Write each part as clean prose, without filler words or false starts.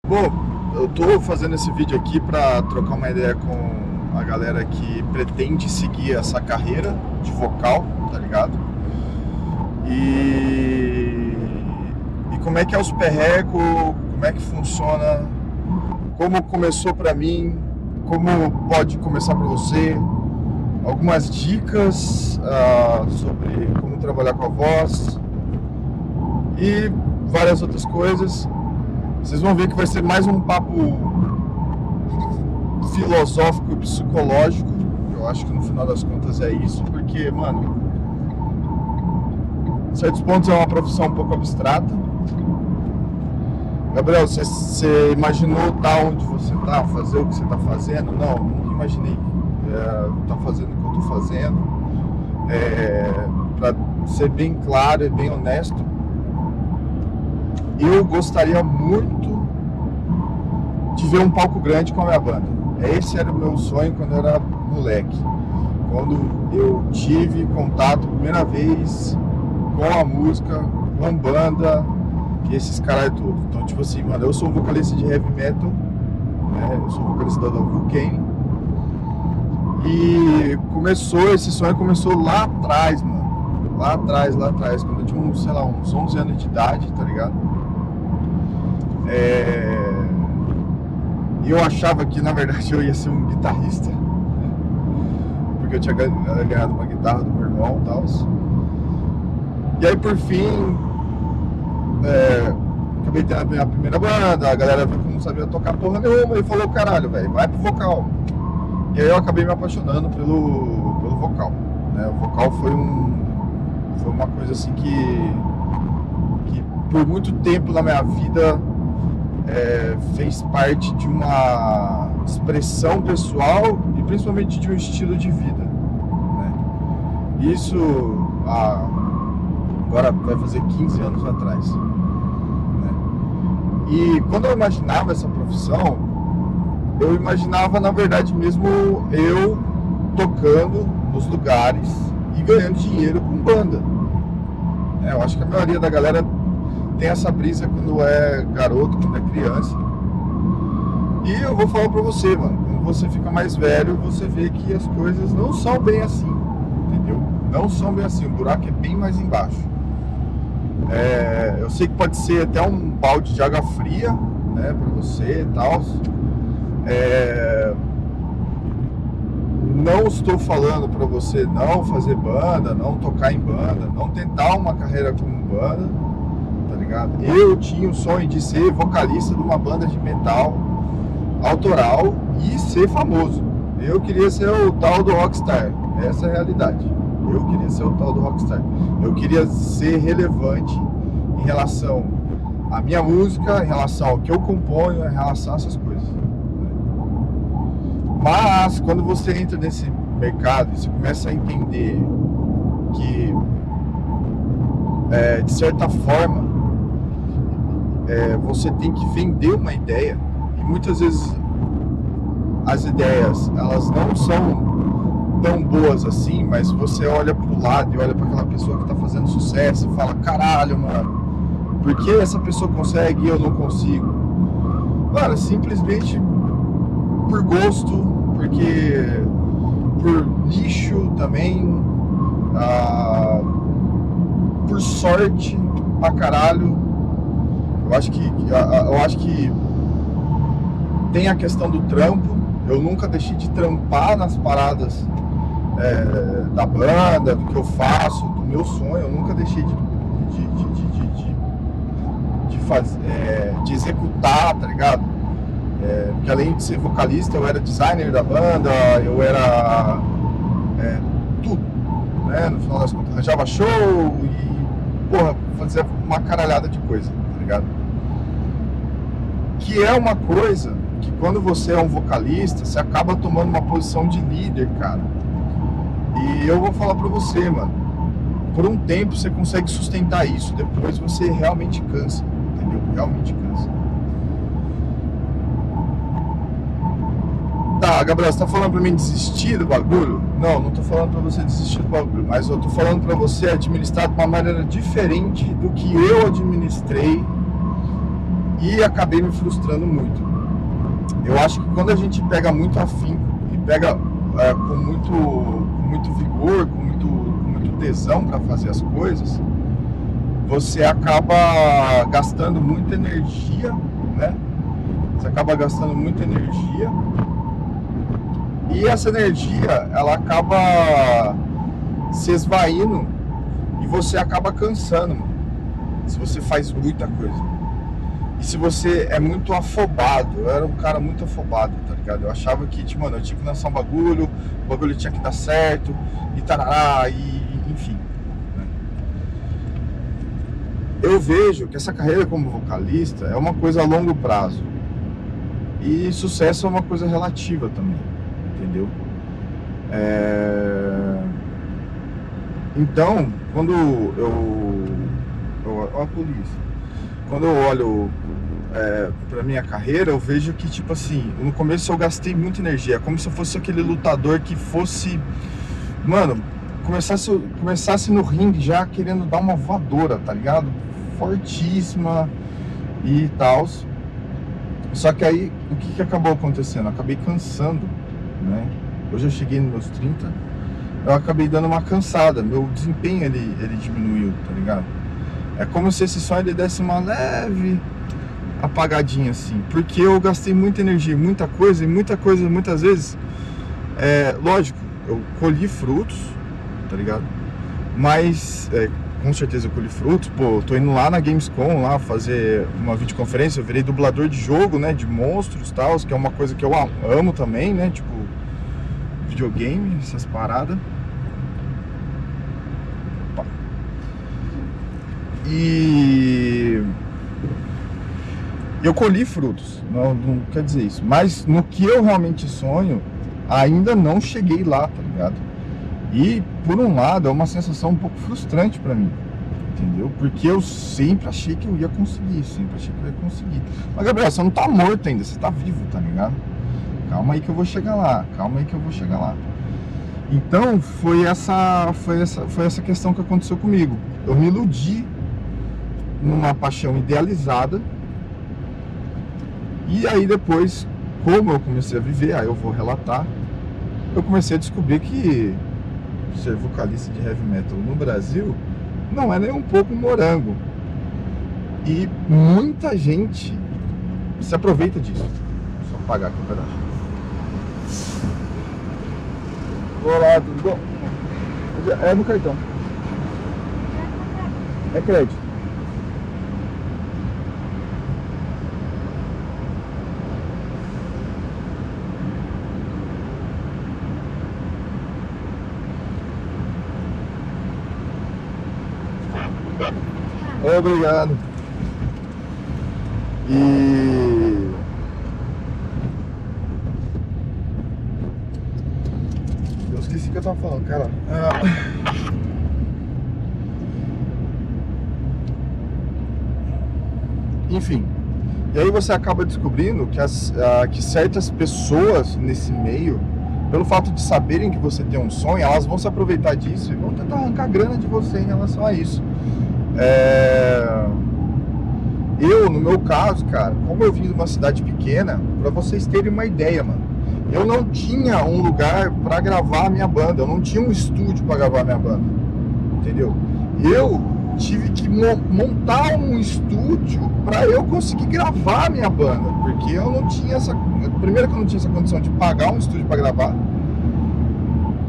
Bom, eu tô fazendo esse vídeo aqui para trocar uma ideia com a galera que pretende seguir essa carreira de vocal, tá ligado? E, e como é que é os perrecos, como é que funciona, como começou para mim, como pode começar para você, algumas dicas sobre como trabalhar com a voz e várias outras coisas. Vocês vão ver que vai ser mais um papo filosófico e psicológico. Eu acho que no final das contas é isso, porque, mano, em certos pontos é uma profissão um pouco abstrata. Gabriel, você imaginou estar onde você está, fazer o que você está fazendo? Não, nunca imaginei estar fazendo o que eu estou fazendo. Para ser bem claro e bem honesto, eu gostaria muito de ver um palco grande com a minha banda. Esse era o meu sonho quando eu era moleque. Quando eu tive contato, primeira vez, com a música, com banda e esses caras tudo. Então, tipo assim, mano, eu sou vocalista de heavy metal, né? Eu sou vocalista da Vulcane. E esse sonho começou lá atrás, mano. Lá atrás, quando eu tinha, sei lá, uns 11 anos de idade, tá ligado? E eu achava que, na verdade, eu ia ser um guitarrista, porque eu tinha ganhado uma guitarra do meu irmão e tal. E aí, por fim, acabei tendo a minha primeira banda, a galera viu que eu não sabia tocar porra nenhuma e falou, caralho, velho, vai pro vocal. E aí eu acabei me apaixonando pelo vocal, né? O vocal foi uma coisa assim que por muito tempo na minha vida fez parte de uma expressão pessoal e principalmente de um estilo de vida, né? Isso agora vai fazer 15 anos atrás, né? E quando eu imaginava essa profissão, eu imaginava na verdade mesmo eu tocando nos lugares e ganhando dinheiro com banda. Eu acho que a maioria da galera tem essa brisa quando é garoto, quando é criança. E eu vou falar pra você, mano, quando você fica mais velho, você vê que as coisas não são bem assim, entendeu? Não são bem assim, o buraco é bem mais embaixo. Eu sei que pode ser até um balde de água fria, né, pra você e tal. Não estou falando pra você não fazer banda, não tocar em banda, não tentar uma carreira como banda, tá ligado? Eu tinha o sonho de ser vocalista de uma banda de metal autoral e ser famoso. Eu queria ser o tal do rockstar. Essa é a realidade. Eu queria ser o tal do rockstar. Eu queria ser relevante em relação à minha música, em relação ao que eu componho, em relação a essas coisas. Mas quando você entra nesse mercado e você começa a entender que de certa forma você tem que vender uma ideia, e muitas vezes as ideias elas não são tão boas assim, mas você olha pro lado e olha para aquela pessoa que tá fazendo sucesso e fala, caralho, mano, por que essa pessoa consegue e eu não consigo? Mano, simplesmente por gosto, porque por nicho também, por sorte pra caralho. Eu acho que tem a questão do trampo. Eu nunca deixei de trampar nas paradas da banda, do que eu faço, do meu sonho. Eu nunca deixei de fazer, de executar, tá ligado? Porque além de ser vocalista, eu era designer da banda, eu era tudo, né? No final das contas, arranjava show e, porra, fazia uma caralhada de coisa, tá ligado? Que é uma coisa que quando você é um vocalista, você acaba tomando uma posição de líder, cara. E eu vou falar pra você, mano, por um tempo você consegue sustentar isso, depois você realmente cansa, entendeu? Realmente cansa. Tá, Gabriel, você tá falando pra mim desistir do bagulho? Não, não tô falando pra você desistir do bagulho, mas eu tô falando pra você administrar de uma maneira diferente do que eu administrei e acabei me frustrando muito. Eu acho que quando a gente pega muito afinco e pega com muito vigor, com muito tesão para fazer as coisas, você acaba gastando muita energia, né? Você acaba gastando muita energia e essa energia, ela acaba se esvaindo e você acaba cansando, mano, se você faz muita coisa. E se você é muito afobado, eu era um cara muito afobado, tá ligado? Eu achava que, tipo, mano, eu tinha que lançar um bagulho, o bagulho tinha que dar certo, e tarará, e enfim, né? Eu vejo que essa carreira como vocalista é uma coisa a longo prazo. E sucesso é uma coisa relativa também, entendeu? Então, quando ó a polícia. Quando eu olho pra minha carreira, eu vejo que, tipo assim, no começo eu gastei muita energia, como se eu fosse aquele lutador que fosse, mano, começasse no ringue já querendo dar uma voadora, tá ligado? Fortíssima e tal. Só que aí, o que acabou acontecendo? Eu acabei cansando, né? Hoje eu cheguei nos meus 30, eu acabei dando uma cansada, meu desempenho ele diminuiu, tá ligado? É como se esse sonho ele desse uma leve apagadinha assim, porque eu gastei muita energia, muita coisa, e muitas vezes, lógico, eu colhi frutos, tá ligado? Mas, com certeza eu colhi frutos, pô, tô indo lá na Gamescom, lá fazer uma videoconferência, eu virei dublador de jogo, né, de monstros e tal, que é uma coisa que eu amo também, né, tipo, videogame, essas paradas. E eu colhi frutos, não quer dizer isso, mas no que eu realmente sonho, ainda não cheguei lá, tá ligado? E por um lado é uma sensação um pouco frustrante pra mim, entendeu? Porque eu sempre achei que eu ia conseguir, Mas Gabriel, você não tá morto ainda, você tá vivo, tá ligado? Calma aí que eu vou chegar lá, Então foi essa questão que aconteceu comigo. Eu me iludi numa paixão idealizada, e aí depois, como eu comecei a viver, aí eu vou relatar, eu comecei a descobrir que ser vocalista de heavy metal no Brasil não é nem um pouco morango, e muita gente se aproveita disso. Só pagar aqui um pedaço. Olá, tudo bom? É no cartão. É crédito. Obrigado. E eu esqueci o que eu tava falando, cara. Enfim. E aí você acaba descobrindo que certas pessoas nesse meio, pelo fato de saberem que você tem um sonho, elas vão se aproveitar disso e vão tentar arrancar grana de você em relação a isso. Eu, no meu caso, cara, como eu vim de uma cidade pequena, pra vocês terem uma ideia, mano, eu não tinha um lugar pra gravar a minha banda, eu não tinha um estúdio pra gravar a minha banda, entendeu? Eu tive que montar um estúdio pra eu conseguir gravar a minha banda, porque eu não tinha primeiro que eu não tinha essa condição de pagar um estúdio pra gravar.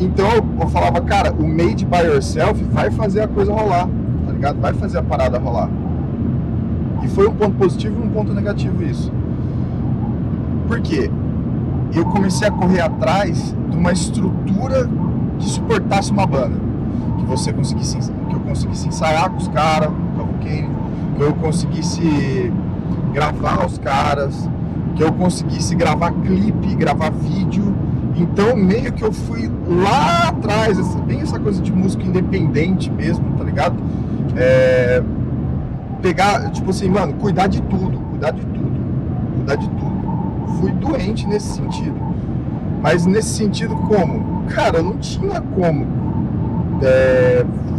Então eu falava, cara, o Made by Yourself vai fazer a coisa rolar, tá ligado? Vai fazer a parada rolar. E foi um ponto positivo e um ponto negativo isso. Por quê? Eu comecei a correr atrás de uma estrutura que suportasse uma banda. Que eu conseguisse ensaiar com os caras, que eu conseguisse gravar os caras, que eu conseguisse gravar clipe, gravar vídeo. Então meio que eu fui lá atrás, bem essa coisa de música independente mesmo, tá ligado? Pegar, tipo assim, mano, cuidar de tudo. Fui doente nesse sentido. Mas nesse sentido como? Cara, eu não tinha como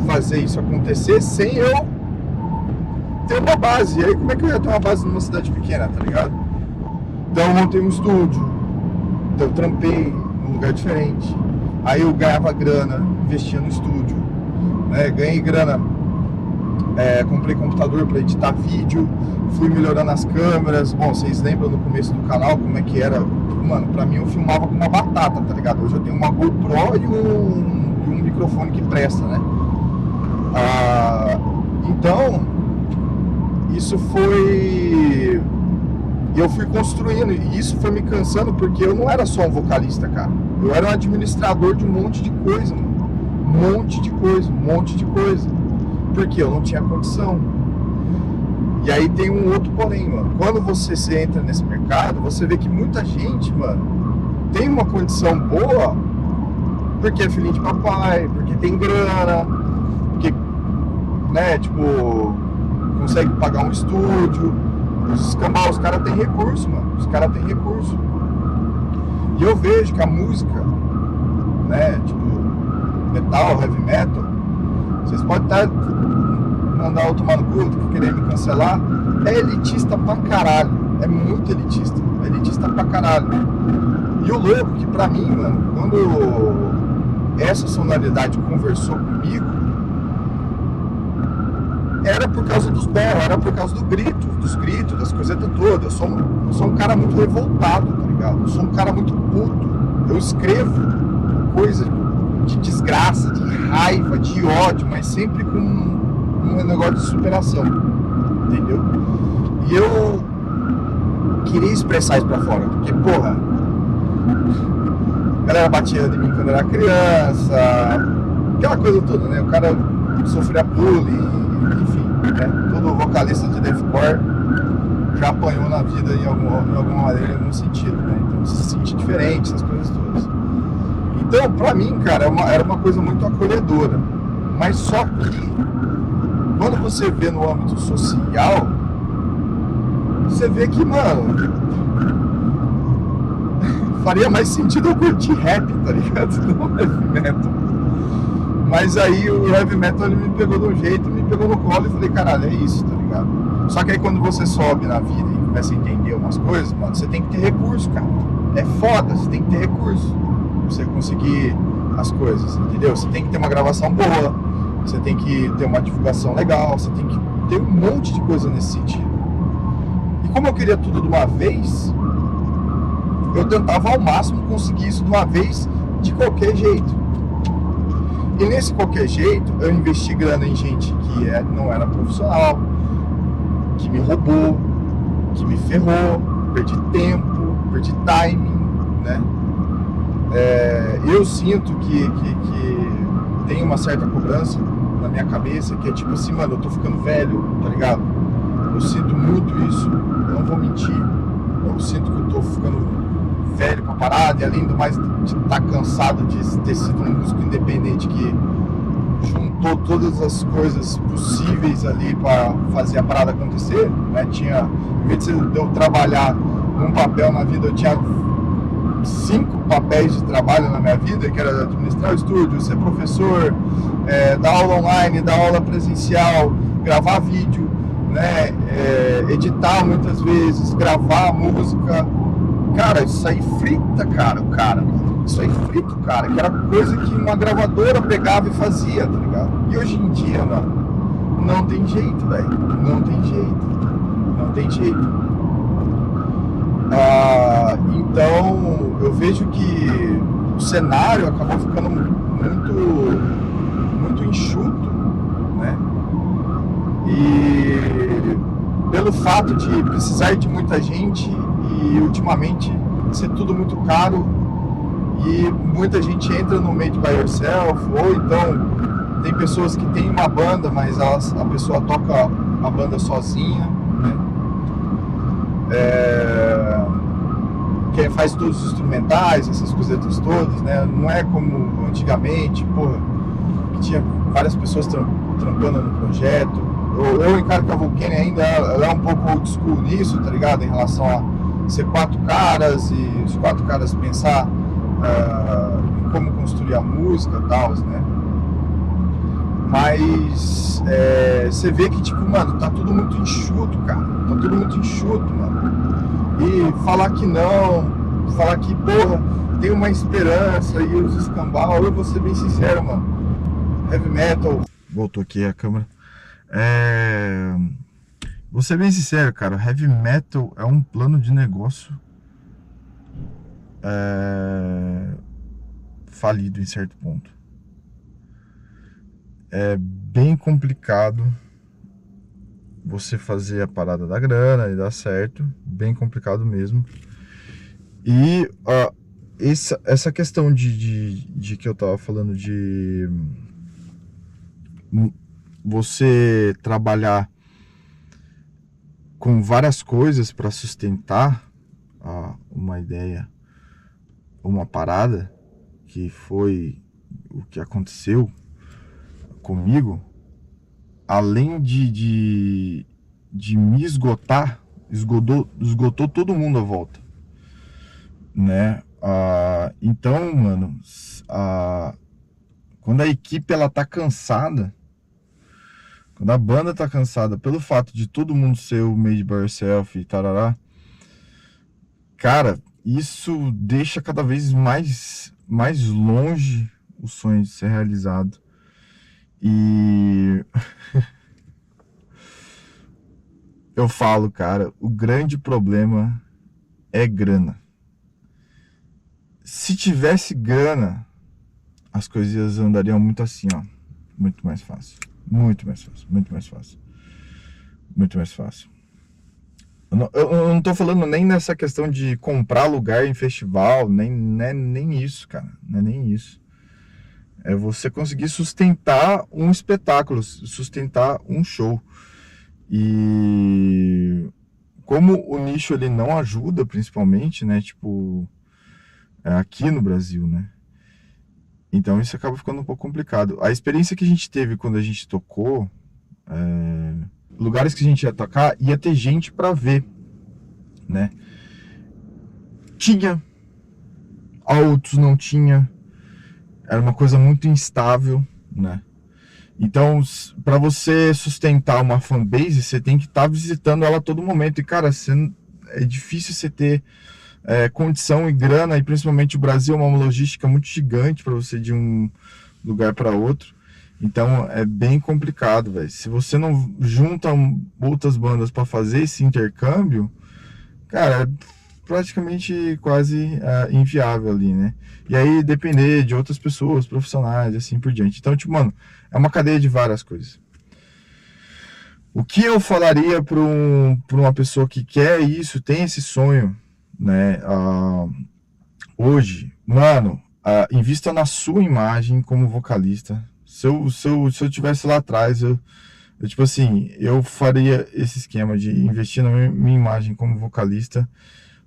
fazer isso acontecer sem eu ter uma base. E aí como é que eu ia ter uma base numa cidade pequena, tá ligado? Então eu montei um estúdio, então eu trampei num lugar diferente. Aí eu ganhava grana, investia no estúdio, né? Ganhei grana, comprei computador para editar vídeo, fui melhorando as câmeras. Bom, vocês lembram no começo do canal como é que era? Mano, pra mim eu filmava com uma batata, tá ligado? Hoje eu tenho uma GoPro e um microfone que presta, né? Então, isso foi... eu fui construindo, e isso foi me cansando, porque eu não era só um vocalista, cara. Eu era um administrador de um monte de coisa, mano. Um monte de coisa. Porque eu não tinha condição. E aí tem um outro porém, mano. Quando você se entra nesse mercado, você vê que muita gente, mano, tem uma condição boa porque é filhinho de papai, porque tem grana, porque, né, tipo, consegue pagar um estúdio. Os caras têm recurso, mano. Os caras têm recurso. E eu vejo que a música, né, tipo, metal, heavy metal, vocês podem estar mandar eu tomar no cu, querer me cancelar, é elitista pra caralho. É muito elitista. É elitista pra caralho. E o louco que pra mim, mano, quando essa sonoridade conversou comigo, era por causa dos berros, era por causa dos gritos, das coisetas todas. Eu sou um cara muito revoltado, tá ligado? Eu sou um cara muito puto. Eu escrevo coisa de desgraça, de raiva, de ódio, mas sempre com um negócio de superação, entendeu? E eu queria expressar isso pra fora, porque, porra, a galera batia em mim quando eu era criança, aquela coisa toda, né? O cara sofria bullying, enfim, né? Todo vocalista de deathcore já apanhou na vida em alguma maneira, em algum sentido, né? Então se sente diferente, essas coisas todas. Então, pra mim, cara, era uma coisa muito acolhedora. Mas só que, quando você vê no âmbito social, você vê que, mano, faria mais sentido eu curtir rap, tá ligado? Não heavy metal. Mas aí o heavy metal ele me pegou de um jeito, me pegou no colo e falei, caralho, é isso, tá ligado? Só que aí quando você sobe na vida e começa a entender umas coisas, mano, você tem que ter recurso, cara. É foda, você tem que ter recurso pra você conseguir as coisas, entendeu? Você tem que ter uma gravação boa, você tem que ter uma divulgação legal, você tem que ter um monte de coisa nesse sentido. E como eu queria tudo de uma vez, eu tentava ao máximo conseguir isso de uma vez, de qualquer jeito. E nesse qualquer jeito, eu investi grana em gente que não era profissional, que me roubou, que me ferrou, perdi tempo, perdi timing, né? Eu sinto que tem uma certa cobrança na minha cabeça, que é tipo assim, mano, eu tô ficando velho, tá ligado? Eu sinto muito isso, eu não vou mentir. Eu sinto que eu tô ficando velho pra parada, e além do mais de estar cansado de ter sido um músico independente que juntou todas as coisas possíveis ali para fazer a parada acontecer, né? Em vez de eu trabalhar num papel na vida, eu tinha 5 papéis de trabalho na minha vida, que era administrar o estúdio, ser professor, dar aula online, dar aula presencial, gravar vídeo, né? Editar muitas vezes, gravar música. Cara, isso aí frita, cara. Isso aí frita, cara. Que era coisa que uma gravadora pegava e fazia, tá ligado? E hoje em dia, mano, não tem jeito, velho. Não tem jeito. Então, eu vejo que o cenário acabou ficando muito enxuto, né? E pelo fato de precisar de muita gente e ultimamente ser tudo muito caro, e muita gente entra no Made by Yourself, ou então tem pessoas que têm uma banda, mas a pessoa toca a banda sozinha, né? Que faz todos os instrumentais, essas coisetas todas, né? Não é como antigamente, porra, que tinha várias pessoas trampando no projeto. Eu encaro que a Vulcane ainda ela é um pouco old school nisso, tá ligado? Em relação a ser 4 caras e os 4 caras pensar em como construir a música e tal, né? Mas você vê que, tipo, mano, tá tudo muito enxuto, cara. Tá tudo muito enxuto, mano. E falar que não, falar que, porra, tem uma esperança e os escambau, eu vou ser bem sincero, mano. Heavy metal. Voltou aqui a câmera. Vou ser bem sincero, cara. Heavy metal é um plano de negócio falido em certo ponto. É bem complicado você fazer a parada da grana e dar certo. Bem complicado mesmo. E essa questão de que eu tava falando de você trabalhar com várias coisas para sustentar uma ideia, uma parada, que foi o que aconteceu comigo, além de me esgotar, esgotou todo mundo à volta, né? Então, mano, quando a equipe ela tá cansada, quando a banda tá cansada pelo fato de todo mundo ser o made by yourself e tarará, cara, isso deixa cada vez mais longe o sonho de ser realizado. E eu falo, cara, o grande problema é grana. Se tivesse grana, as coisas andariam muito assim, ó. Muito mais fácil. Muito mais fácil. Muito mais fácil. Muito mais fácil. Eu não tô falando nem nessa questão de comprar lugar em festival, nem isso, cara. Não é nem isso. É você conseguir sustentar um espetáculo, sustentar um show. E como o nicho ele não ajuda, principalmente, né? Tipo, aqui no Brasil, né? Então isso acaba ficando um pouco complicado. A experiência que a gente teve quando a gente tocou, lugares que a gente ia tocar, ia ter gente pra ver, né? Tinha, outros não tinha. Era uma coisa muito instável, né? Então, para você sustentar uma fanbase, você tem que estar visitando ela a todo momento. E, cara, é difícil você ter condição e grana, e principalmente o Brasil é uma logística muito gigante para você ir de um lugar para outro. Então, é bem complicado, velho. Se você não junta outras bandas para fazer esse intercâmbio, cara, é praticamente quase inviável ali, né? E aí depender de outras pessoas, profissionais, assim por diante. Então, tipo, mano, é uma cadeia de várias coisas. O que eu falaria para uma pessoa que quer isso, tem esse sonho, né? Hoje, mano, invista na sua imagem como vocalista. Se eu tivesse lá atrás, eu tipo assim, eu faria esse esquema de investir na minha imagem como vocalista,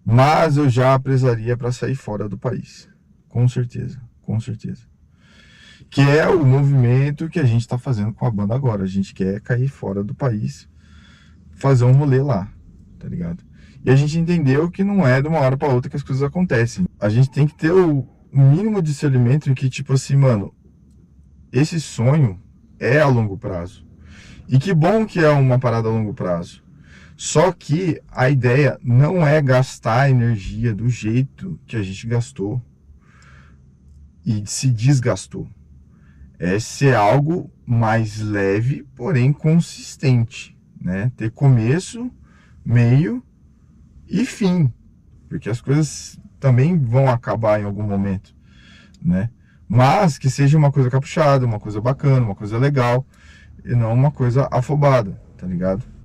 mas eu já prezaria para sair fora do país. Com certeza, com certeza. Que é o movimento que a gente está fazendo com a banda agora. A gente quer cair fora do país, fazer um rolê lá, tá ligado? E a gente entendeu que não é de uma hora para outra que as coisas acontecem. A gente tem que ter o mínimo de discernimento em que, tipo assim, mano, esse sonho é a longo prazo. E que bom que é uma parada a longo prazo. Só que a ideia não é gastar energia do jeito que a gente gastou e se desgastou. É ser algo mais leve, porém consistente, né? Ter começo, meio e fim, porque as coisas também vão acabar em algum momento, né? Mas que seja uma coisa caprichada, uma coisa bacana, uma coisa legal, e não uma coisa afobada, tá ligado?